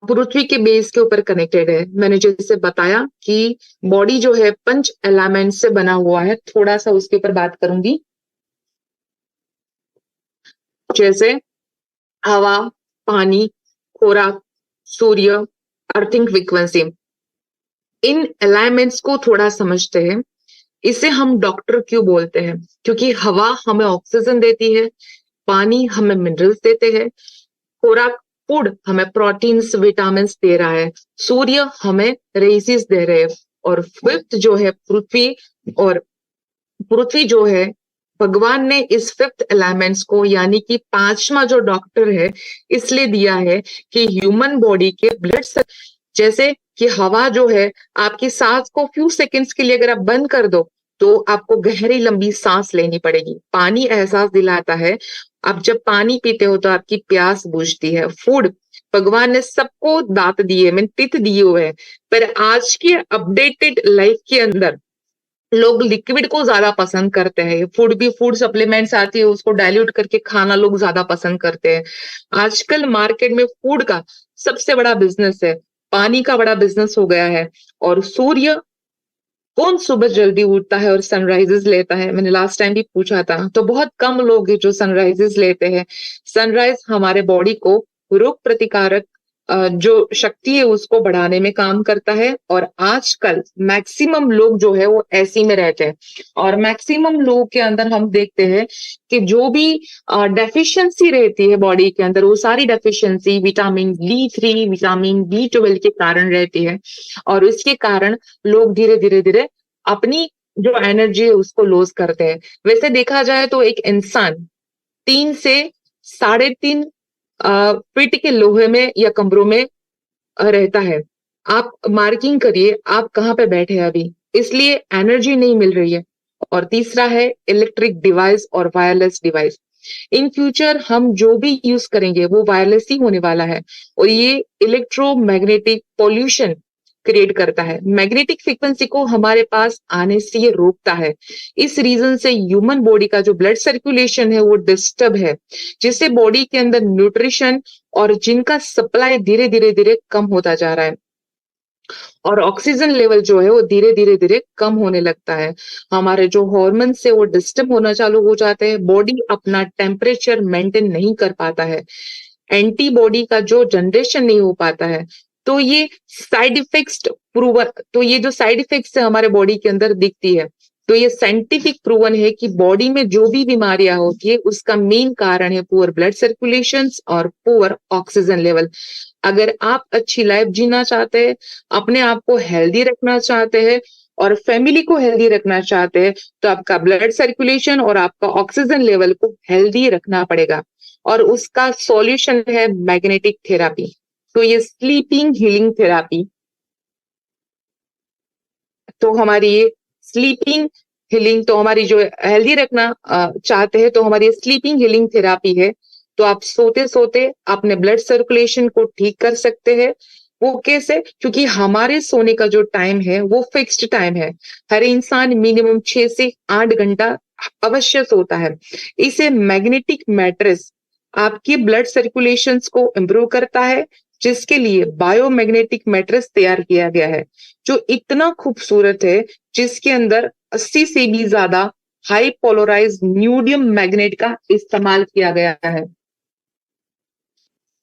पृथ्वी के बेस के ऊपर कनेक्टेड है। मैंने जैसे बताया कि बॉडी जो है 5 एलिमेंट से बना हुआ है, थोड़ा सा उसके ऊपर बात करूंगी। जैसे हवा, पानी, खुराक, सूर्य, अर्थिंग फ्रीक्वेंसी। इन एलिमेंट्स को थोड़ा समझते हैं। इसे हम डॉक्टर क्यों बोलते हैं? क्योंकि हवा हमें ऑक्सीजन देती है, पानी हमें मिनरल्स देते हैं, खुराक फूड हमें प्रोटीन्स विटामिन दे रहा है, सूर्य हमें रेसिस दे रहे हैं, और फिफ्थ जो है पृथ्वी। और पृथ्वी जो है, भगवान ने इस फिफ्थ एलिमेंट्स को यानी कि पांचवा जो डॉक्टर है इसलिए दिया है कि ह्यूमन बॉडी के ब्लड, जैसे कि हवा जो है, आपकी सांस को फ्यू सेकंड्स के लिए अगर आप बंद कर दो तो आपको गहरी लंबी सांस लेनी पड़ेगी। पानी एहसास दिलाता है, आप जब पानी पीते हो तो आपकी प्यास बुझती है। फूड, भगवान ने सबको दांत दिए, मैंने टीथ दिए हुए हैं, पर आज के अपडेटेड लाइफ के अंदर लोग लिक्विड को ज्यादा पसंद करते हैं। फूड भी, फूड सप्लीमेंट्स आती है उसको डाइल्यूट करके खाना लोग ज्यादा पसंद करते हैं। आजकल मार्केट में फूड का सबसे बड़ा बिजनेस है, पानी का बड़ा बिजनेस हो गया है। और सूर्य, कौन सुबह जल्दी उठता है और सनराइजेस लेता है? मैंने लास्ट टाइम भी पूछा था, तो बहुत कम लोग हैं जो सनराइजेस लेते हैं। सनराइज हमारे बॉडी को रोग प्रतिकारक जो शक्ति है उसको बढ़ाने में काम करता है। और आजकल मैक्सिमम लोग जो है वो ऐसी में रहते हैं, और मैक्सिमम लोगों के अंदर हम देखते हैं कि जो भी डेफिशिएंसी रहती है बॉडी के अंदर, वो सारी deficiency vitamin D3, vitamin B12 के कारण रहती है। और इसके कारण लोग धीरे धीरे धीरे अपनी जो एनर्जी है उसको लॉस करते हैं। वैसे देखा जाए तो एक इंसान 3 से 3.5 फीट के लोहे में या कमरों में रहता है। आप मार्किंग करिए आप कहाँ पे बैठे हैं अभी, इसलिए एनर्जी नहीं मिल रही है। और तीसरा है इलेक्ट्रिक डिवाइस और वायरलेस डिवाइस। इन फ्यूचर हम जो भी यूज करेंगे वो वायरलेस ही होने वाला है, और ये इलेक्ट्रोमैग्नेटिक पॉल्यूशन क्रिएट करता है। मैग्नेटिक फ्रीक्वेंसी को हमारे पास आने से ये रोकता है। इस रीजन से ह्यूमन बॉडी का जो ब्लड सर्कुलेशन है वो डिस्टर्ब है, जिससे बॉडी के अंदर न्यूट्रिशन और जिनका सप्लाई धीरे धीरे धीरे कम होता जा रहा है, और ऑक्सीजन लेवल जो है वो धीरे धीरे धीरे कम होने लगता है। हमारे जो हॉर्मोन्स है वो डिस्टर्ब होना चालू हो जाते हैं, बॉडी अपना टेम्परेचर मेंटेन नहीं कर पाता है, एंटीबॉडी का जो जनरेशन नहीं हो पाता है। तो ये साइड इफेक्ट्स प्रूवन, तो ये जो साइड इफेक्ट्स है हमारे बॉडी के अंदर दिखती है, तो ये साइंटिफिक प्रूवन है कि बॉडी में जो भी बीमारियां होती है उसका मेन कारण है पुअर ब्लड सर्कुलेशन और पुअर ऑक्सीजन लेवल। अगर आप अच्छी लाइफ जीना चाहते हैं, अपने आप को हेल्दी रखना चाहते हैं और फैमिली को हेल्दी रखना चाहते हैं, तो आपका ब्लड सर्कुलेशन और आपका ऑक्सीजन लेवल को हेल्दी रखना पड़ेगा। और उसका सॉल्यूशन है मैग्नेटिक थेरापी। तो ये स्लीपिंग हीलिंग थेरापी, तो हमारी ये स्लीपिंग हीलिंग, तो हमारी जो हेल्दी रखना चाहते हैं तो हमारी स्लीपिंग हीलिंग थेरापी है। तो आप सोते सोते अपने ब्लड सर्कुलेशन को ठीक कर सकते हैं। वो कैसे? क्योंकि हमारे सोने का जो टाइम है वो फिक्स्ड टाइम है। हर इंसान मिनिमम 6 से 8 घंटा अवश्य सोता है। इसे मैग्नेटिक मैट्रेस आपकी ब्लड सर्कुलेशंस को इम्प्रूव करता है, जिसके लिए बायोमैग्नेटिक मैट्रेस तैयार किया गया है, जो इतना खूबसूरत है, जिसके अंदर 80 से भी ज्यादा हाई पोलराइज न्यूडियम मैग्नेट का इस्तेमाल किया गया है।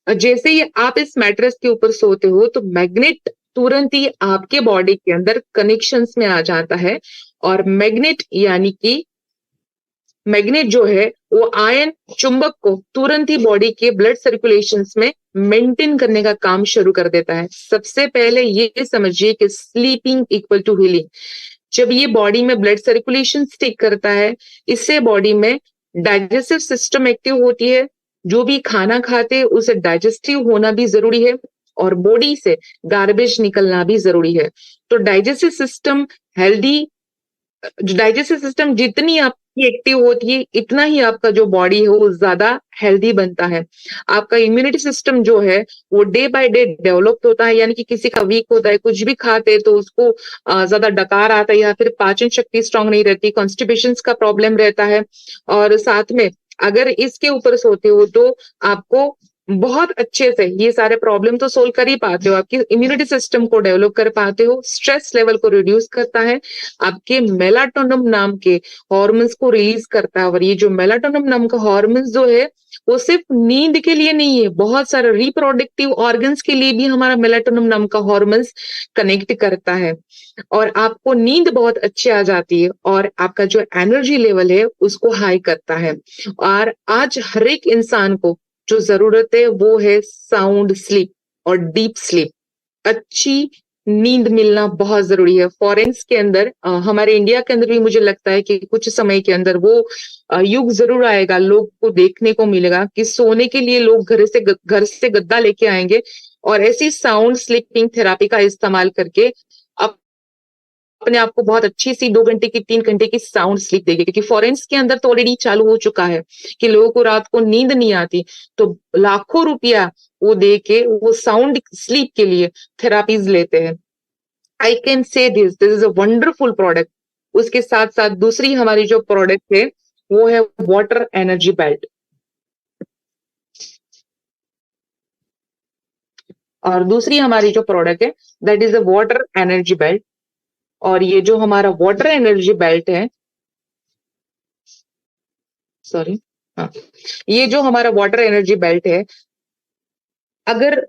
जैसे ही आप इस मैट्रेस के ऊपर सोते हो तो मैग्नेट तुरंत ही आपके बॉडी के अंदर कनेक्शंस में आ जाता है, और मैग्नेट यानी कि मैग्नेट जो है वो आयन चुंबक को तुरंत ही बॉडी के ब्लड सर्कुलेशंस में मेंटेन करने का काम शुरू कर देता है। सबसे पहले ये समझिए कि स्लीपिंग इक्वल टू हीलिंग। जब ये बॉडी में ब्लड सर्कुलेशन ठीक करता है, इससे बॉडी में डाइजेस्टिव सिस्टम एक्टिव होती है। जो भी खाना खाते हैं उसे डाइजेस्टिव होना भी जरूरी है, और बॉडी से गार्बेज निकलना भी जरूरी है। तो digestive system healthy, digestive system जितनी आपकी एक्टिव होती है इतना ही आपका जो बॉडी है वो ज्यादा हेल्दी बनता है। आपका इम्यूनिटी सिस्टम जो है वो डे बाय डे डेवलप होता है, यानी कि किसी का वीक होता है, कुछ भी खाते हैं तो उसको ज्यादा डकार आता है, या फिर पाचन शक्ति स्ट्रांग नहीं रहती, कॉन्स्टिपेशन का प्रॉब्लम रहता है। और साथ में अगर इसके ऊपर सोते हो तो आपको बहुत अच्छे से ये सारे प्रॉब्लम तो सोल्व कर ही पाते हो, आपकी इम्यूनिटी सिस्टम को डेवलप कर पाते हो, स्ट्रेस लेवल को रिड्यूस करता है, आपके मेलाटोनिन नाम के हॉर्मोन्स को रिलीज करता है। और ये जो मेलाटोनिन नाम का हॉर्मोन्स जो है वो सिर्फ नींद के लिए नहीं है, बहुत सारे रिप्रोडक्टिव ऑर्गन्स के लिए भी हमारा मेलाटोनिन नाम का हॉर्मोन्स कनेक्ट करता है, और आपको नींद बहुत अच्छी आ जाती है, और आपका जो एनर्जी लेवल है उसको हाई करता है। और आज हर एक इंसान को जो जरूरत है वो है साउंड स्लीप और डीप स्लीप। अच्छी नींद मिलना बहुत जरूरी है। फॉरेन्स के अंदर हमारे इंडिया के अंदर भी मुझे लगता है कि कुछ समय के अंदर वो युग जरूर आएगा, लोग को देखने को मिलेगा कि सोने के लिए लोग घर से गद्दा लेके आएंगे और ऐसी साउंड स्लीपिंग थेरापी का इस्तेमाल करके अपने आप को बहुत अच्छी सी 2 घंटे की 3 घंटे की साउंड स्लीप देगी। क्योंकि फॉरेंस के अंदर तो ऑलरेडी चालू हो चुका है कि लोगों को रात को नींद नहीं आती, तो लाखों रुपया वो दे के वो साउंड स्लीप के लिए थेरापीज लेते हैं। I can say this is a wonderful product. उसके साथ साथ दूसरी हमारी जो प्रोडक्ट है वो है वाटर एनर्जी बेल्ट। और दूसरी हमारी जो प्रोडक्ट है that is a water energy belt. और ये जो हमारा वाटर एनर्जी बेल्ट है, सॉरी, हाँ, ये जो हमारा वाटर एनर्जी बेल्ट है, अगर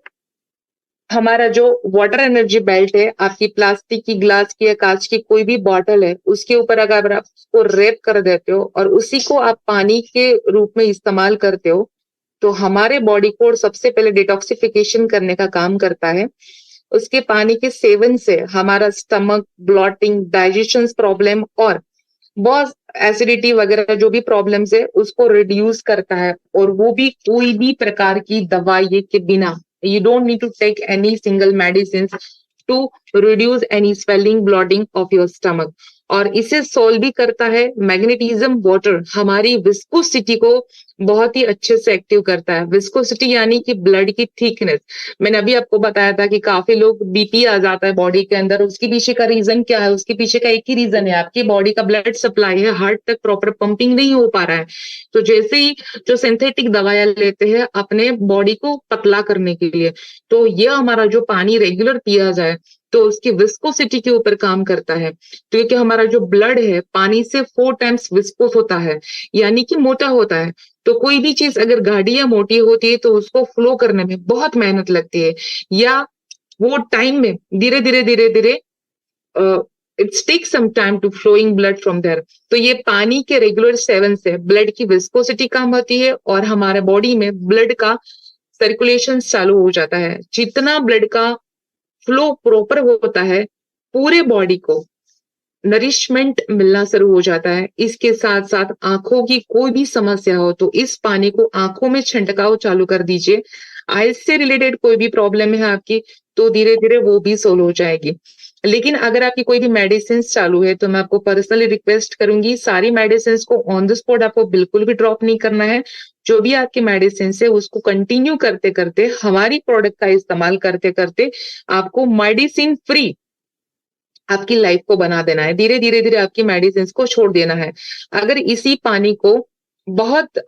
हमारा जो वाटर एनर्जी बेल्ट है आपकी प्लास्टिक की, ग्लास की या कांच की कोई भी बॉटल है, उसके ऊपर अगर आप उसको रैप कर देते हो और उसी को आप पानी के रूप में इस्तेमाल करते हो, तो हमारे बॉडी को सबसे पहले डिटॉक्सिफिकेशन करने का काम करता है। उसके पानी के सेवन से हमारा स्टमक, ब्लॉटिंग, डाइजेशन प्रॉब्लम और बहुत एसिडिटी वगैरह जो भी प्रॉब्लम्स है उसको रिड्यूस करता है, और वो भी कोई भी प्रकार की दवाई के बिना। You don't need to take any single medicine to reduce any swelling, bloating of your stomach. और इसे सोल्व भी करता है मैग्नेटिज्म वाटर, हमारी विस्कोसिटी को बहुत ही अच्छे से एक्टिव करता है। विस्कोसिटी यानी कि ब्लड की थिकनेस। मैंने अभी आपको बताया था कि काफी लोग बीपी आ जाता है बॉडी के अंदर, उसके पीछे का रीजन क्या है? उसके पीछे का एक ही रीजन है, आपकी बॉडी का ब्लड सप्लाई है, हार्ट तक प्रॉपर पंपिंग नहीं हो पा रहा है। तो जैसे ही जो सिंथेटिक दवाइयां लेते हैं अपने बॉडी को पतला करने के लिए, तो ये हमारा जो पानी रेगुलर पिया जाए तो उसकी विस्कोसिटी के ऊपर काम करता है। तो क्योंकि हमारा जो ब्लड है पानी से 4 टाइम्स विस्कोस होता है, यानी कि मोटा होता है। तो कोई भी चीज अगर गाढ़ी या मोटी होती है तो उसको फ्लो करने में बहुत मेहनत लगती है, या वो टाइम में धीरे धीरे it's take some time to flowing blood from there. तो ये पानी के रेगुलर सेवन से ब्लड की विस्कोसिटी कम होती है और हमारे बॉडी में ब्लड का सर्कुलेशन चालू हो जाता है। जितना ब्लड का फ्लो प्रॉपर होता है पूरे बॉडी को नरिशमेंट मिलना शुरू हो जाता है। इसके साथ साथ आंखों की कोई भी समस्या हो तो इस पानी को आंखों में छंटकाव चालू कर दीजिए। आइज से रिलेटेड कोई भी प्रॉब्लम है आपकी तो धीरे धीरे वो भी सोल्व हो जाएगी। लेकिन अगर आपकी कोई भी मेडिसिन चालू है तो मैं आपको पर्सनली रिक्वेस्ट करूंगी सारी मेडिसिन को ऑन द स्पॉट आपको बिल्कुल भी ड्रॉप नहीं करना है। जो भी आपकी मेडिसिन है उसको कंटिन्यू करते करते, हमारी प्रोडक्ट का इस्तेमाल करते करते आपको मेडिसिन फ्री आपकी लाइफ को बना देना है। धीरे धीरे आपकी मेडिसिन को छोड़ देना है। अगर इसी पानी को, बहुत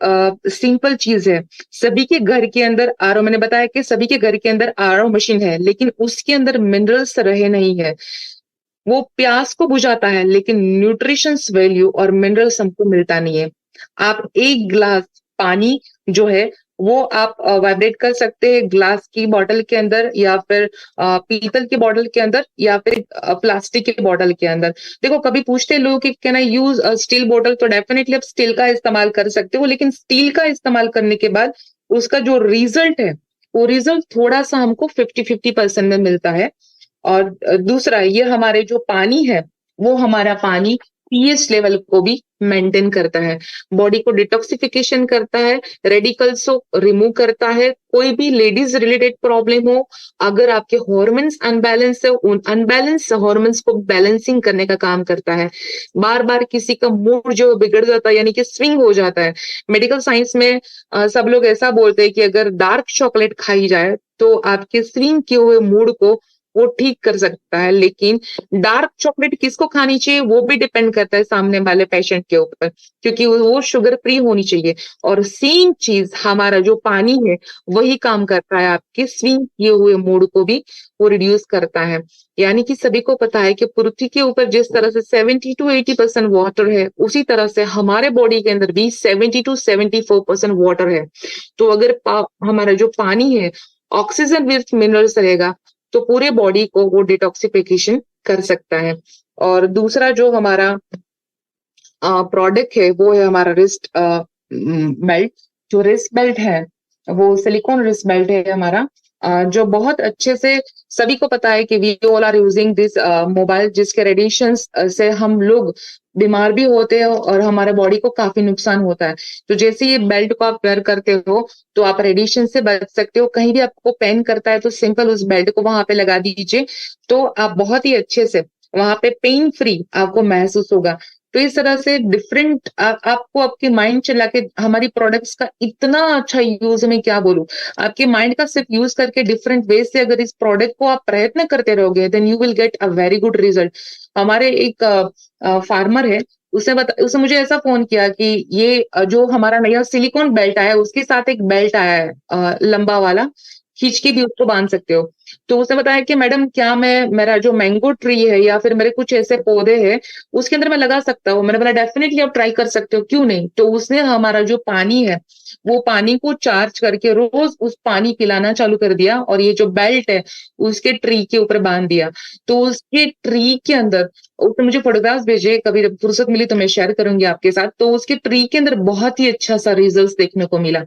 सिंपल चीज है, सभी के घर के अंदर आरओ, मैंने बताया कि सभी के घर के अंदर आरओ मशीन है, लेकिन उसके अंदर मिनरल्स रहे नहीं है। वो प्यास को बुझाता है लेकिन न्यूट्रिशंस वैल्यू और मिनरल्स हमको मिलता नहीं है। आप एक ग्लास पानी जो है वो आप वाइब्रेट कर सकते हैं ग्लास की बॉटल के अंदर, या फिर पीतल की बॉटल के अंदर, या फिर प्लास्टिक की बॉटल के अंदर। देखो कभी पूछते हैं लोग कि can I use steel bottle, तो डेफिनेटली आप स्टील का इस्तेमाल कर सकते हो, लेकिन स्टील का इस्तेमाल करने के बाद उसका जो रिजल्ट है वो रिजल्ट थोड़ा सा हमको 50-50% में मिलता है। और दूसरा ये हमारे जो पानी है वो हमारा पानी पीएच लेवल को भी मेंटेन करता है, बॉडी को डिटॉक्सिफिकेशन करता है, रेडिकल्स को रिमूव करता है। कोई भी लेडीज रिलेटेड प्रॉब्लम हो, अगर आपके हॉर्मोन्स अनबैलेंस है, उन अनबैलेंस हॉर्मोन्स को बैलेंसिंग करने का काम करता है। बार बार किसी का मूड जो बिगड़ जाता है यानी कि स्विंग हो जाता है, मेडिकल साइंस में सब लोग ऐसा बोलते हैं कि अगर डार्क चॉकलेट खाई जाए तो आपके स्विंग किए हुए मूड को वो ठीक कर सकता है। लेकिन डार्क चॉकलेट किसको खानी चाहिए वो भी डिपेंड करता है सामने वाले पेशेंट के ऊपर, क्योंकि वो शुगर फ्री होनी चाहिए। और सेम चीज हमारा जो पानी है वही काम करता है, आपके स्विंग किए हुए मूड को भी वो रिड्यूस करता है। यानी कि सभी को पता है कि पृथ्वी के ऊपर जिस तरह से 70 to 80% वाटर है, उसी तरह से हमारे बॉडी के अंदर भी 70 to 74% वाटर है। तो अगर हमारा जो पानी है ऑक्सीजन विथ मिनरल्स रहेगा तो पूरे बॉडी को वो डिटॉक्सिफिकेशन कर सकता है। और दूसरा जो हमारा प्रोडक्ट है वो है हमारा रिस्ट बेल्ट। जो रिस्ट बेल्ट है वो सिलिकॉन रिस्ट बेल्ट है हमारा, जो बहुत अच्छे से सभी को पता है कि we all are using this mobile, जिसके रेडिएशन से हम लोग बीमार भी होते हैं और हमारे बॉडी को काफी नुकसान होता है। तो जैसे ये बेल्ट को आप वेयर करते हो तो आप रेडिएशन से बच सकते हो। कहीं भी आपको पेन करता है तो सिंपल उस बेल्ट को वहां पे लगा दीजिए, तो आप बहुत ही अच्छे से वहां पे पेन फ्री आपको महसूस होगा। तो इस तरह से डिफरेंट आपको आपके माइंड चला के हमारी प्रोडक्ट्स का इतना अच्छा यूज, मैं क्या बोलूं, आपके माइंड का सिर्फ यूज करके डिफरेंट वे से अगर इस प्रोडक्ट को आप प्रयत्न करते रहोगे then you will get a very good result. हमारे एक फार्मर है, उसने मुझे ऐसा फोन किया कि ये जो हमारा नया सिलिकॉन बेल्ट आया है उसके साथ एक बेल्ट आया है लंबा वाला, खींच के भी उसको बांध सकते हो। तो उसने बताया कि मैडम क्या मैं मेरा जो मैंगो ट्री है या फिर मेरे कुछ ऐसे पौधे हैं उसके अंदर मैं लगा सकता हूँ। मैंने बोला डेफिनेटली आप ट्राई कर सकते हो, क्यों नहीं। तो उसने हमारा जो पानी है वो पानी को चार्ज करके रोज उस पानी पिलाना चालू कर दिया, और ये जो बेल्ट है उसके ट्री के ऊपर बांध दिया। तो उसके ट्री के अंदर उसने मुझे फोटोग्राफ्स भेजे, कभी फुर्सत मिली तो मैं शेयर करूंगी आपके साथ। तो उसके ट्री के अंदर बहुत ही अच्छा सा रिजल्ट देखने को मिला।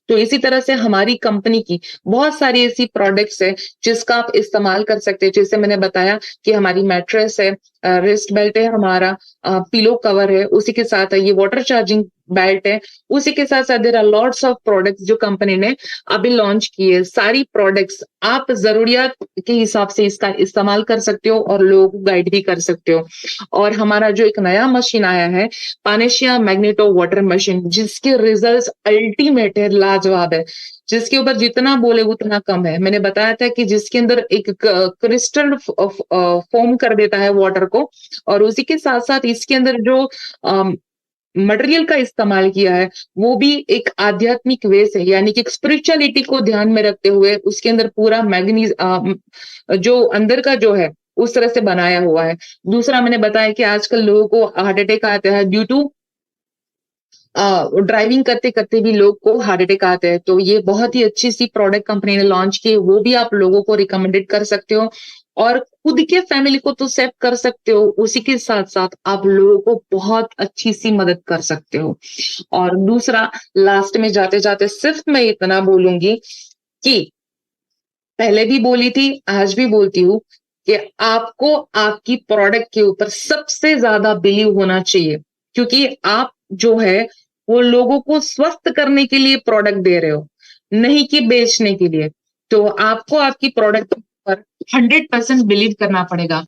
तो इसी तरह से हमारी कंपनी की बहुत सारी ऐसी प्रोडक्ट्स है जिसका आप इस्तेमाल कर सकते हैं। जैसे मैंने बताया कि हमारी मैट्रेस है, रिस्ट बेल्ट है, हमारा पिलो कवर है, उसी के साथ ये वाटर चार्जिंग बेल्ट है, उसी के साथ साथ there are lots of products जो कंपनी ने अभी लॉन्च किए। सारी प्रोडक्ट्स आप जरूरियात के हिसाब से इसका इस्तेमाल कर सकते हो और लोगों को गाइड भी कर सकते हो। और हमारा जो एक नया मशीन आया है पानेशिया मैग्नेटो वाटर मशीन, जिसके रिजल्ट्स अल्टीमेट है, लाजवाब है, जिसके ऊपर जितना बोले उतना कम है। मैंने बताया था कि जिसके अंदर एक क्रिस्टल फॉर्म कर देता है वाटर को, और उसी के साथ साथ इसके अंदर जो मटेरियल का इस्तेमाल किया है वो भी एक आध्यात्मिक वे से, यानी कि स्पिरिचुअलिटी को ध्यान में रखते हुए उसके अंदर पूरा मैग्नीज जो अंदर का जो है उस तरह से बनाया हुआ है। दूसरा मैंने बताया कि आजकल लोगों को हार्ट अटैक आता है ड्यू टू ड्राइविंग करते करते भी लोग को हार्ट अटैक आते हैं। तो ये बहुत ही अच्छी सी प्रोडक्ट कंपनी ने लॉन्च की, वो भी आप लोगों को रिकमेंडेड कर सकते हो और खुद के फैमिली को तो सेव कर सकते हो, उसी के साथ साथ आप लोगों को बहुत अच्छी सी मदद कर सकते हो। और दूसरा लास्ट में जाते जाते सिर्फ मैं इतना बोलूंगी कि पहले भी बोली थी आज भी बोलती हूँ कि आपको आपकी प्रोडक्ट के ऊपर सबसे ज्यादा बिलीव होना चाहिए, क्योंकि आप जो है वो लोगों को स्वस्थ करने के लिए प्रोडक्ट दे रहे हो, नहीं कि बेचने के लिए। तो आपको आपकी प्रोडक्ट पर 100% बिलीव करना पड़ेगा।